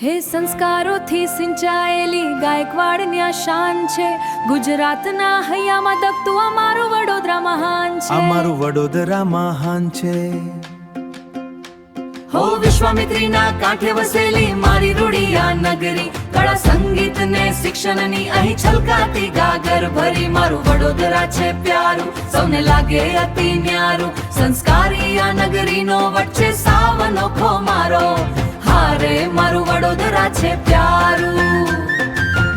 હે સંસ્કારોથી સિંચાયેલી ગાયકવાડની આ શાન છે. ગુજરાતના હૈયામાં દબતું અમારું વડોદરા મહાન છે. અમારું વડોદરા મહાન છે. હો વિશ્વામિત્રીના કાંઠે વસેલી મારી રૂડિયા નગરી, કળા સંગીત ને શિક્ષણની અહીં છલકાતી ગાગર ભરી. મારું વડોદરા છે પ્યારું, સૌને લાગે અતિ ન્યારું. સંસ્કારી આ નગરીનો વચ્ચે સાવ અનોખો મારો. હારે મારું વડોદરા છે પ્યારું,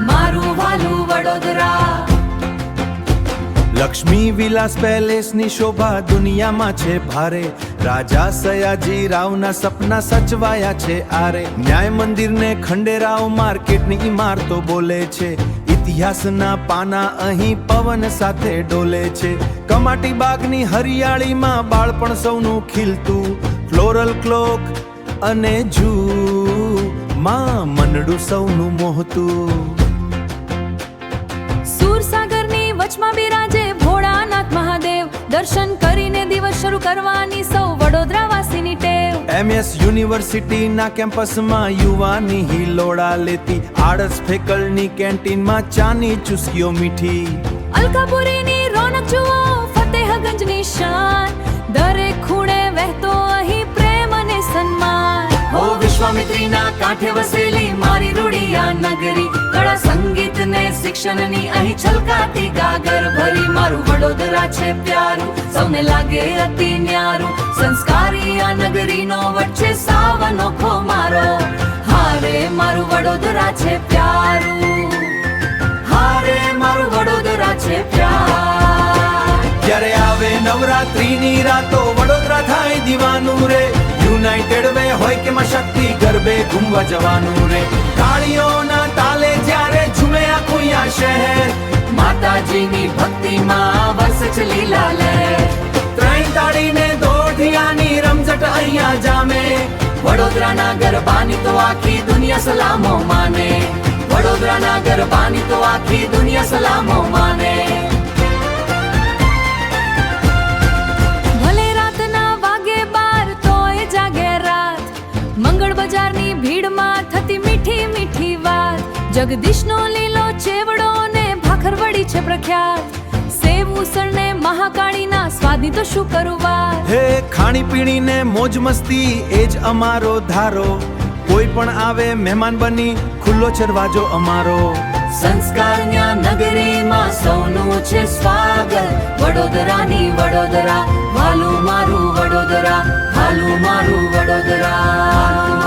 મારું વાલું વડોદરા. લક્ષ્મી વિલાસ પેલેસની શોભા દુનિયામાં છે ભારે. રાજા સયાજી રાવના સપના સચવાયા છે આરે. ન્યાય મંદિરને ખંડેરાવ માર્કેટની ઇમારતો બોલે છે. ઇતિહાસના પાના અહીં પવન સાથે ડોલે છે. કમાટી બાગની હરિયાળીમાં બાળપણ સૌનું ખીલતું. ફ્લોરલ ક્લોક અને જૂ માં મનડું સૌનું મોહતું. સુરસાગરની વચમાં બિરાજે ભોળાનાથ મહાદેવ. દર્શન કરીને દિવસ શરૂ કરવાની સૌ વડોદરા વાસીની ટેવ. MS યુનિવર્સિટીના કેમ્પસમાં યુવાની હિલોડા લેતી. આર્ટ્સ ફેકલ્ટીની કેન્ટીનમાં ચાની ચુસ્કીઓ મીઠી. અલકાપુરીની રોનક જુઓ, ફતેહગંજની શાન. દરેક ખૂણે વહેતો અહીં પ્રેમ અને સન્માન. હો વિશ્વામિત્રીના કાંઠે વસેલી મારી રૂડિયા નગરી, કળા સંગીત ને શિક્ષણની અહીં છલકાતી ગાગર ભરી. મારું વડોદરા છે પ્યારું, સૌને લાગે અતિ ન્યારું. સંસ્કારી આ નગરીનો વચ્ચે સાવ અનોખો મારો. હારે મારું વડોદરા છે પ્યારું, હારે મારું વડોદરા છે પ્યાર. જ્યારે આવે નવરાત્રીની રાતો વડોદરા થાય દીવાનું રે. યુનાઇટેડ વે હોય કે માં શક્તિ ગરબે ઘૂમવા જવાનું રે. તાળીઓના તાલે જ્યારે ઝૂમે આખું આ શહેર. માતાજીની ભક્તિમાં વરસે છે લીલા લહેર. ત્રણ તાળીને દોઢિયાની રમઝટ અહીંયા જામે. વડોદરાના ગરબાની તો આખી દુનિયા સલામો માને. વડોદરાના ગરબાની તો આખી દુનિયા સલામો માને. ભલે રાતના વાગે 12 તોય જાગે રાત. મંગળ બજારની ભીડમાં થતી મીઠી મીઠી વાત. જગદીશનો લીલો ચેવડો ને ભાખરવડી છે પ્રખ્યાત. સેવ ઉસળ ને મહાકાળીના સ્વાદની તો શું કરું વાત. હે ખાણી પીણી ને મોજ મસ્તી એ જ અમારો ધારો. કોઈ પણ આવે મહેમાન બની ખુલ્લો ચરવાજો અમારો. સંસ્કારના નગરીમાં સૌનું છે સ્વાગત. વડોદરાની વડોદરા, વાલું મારું વડોદરા, હાલું મારું વડોદરા.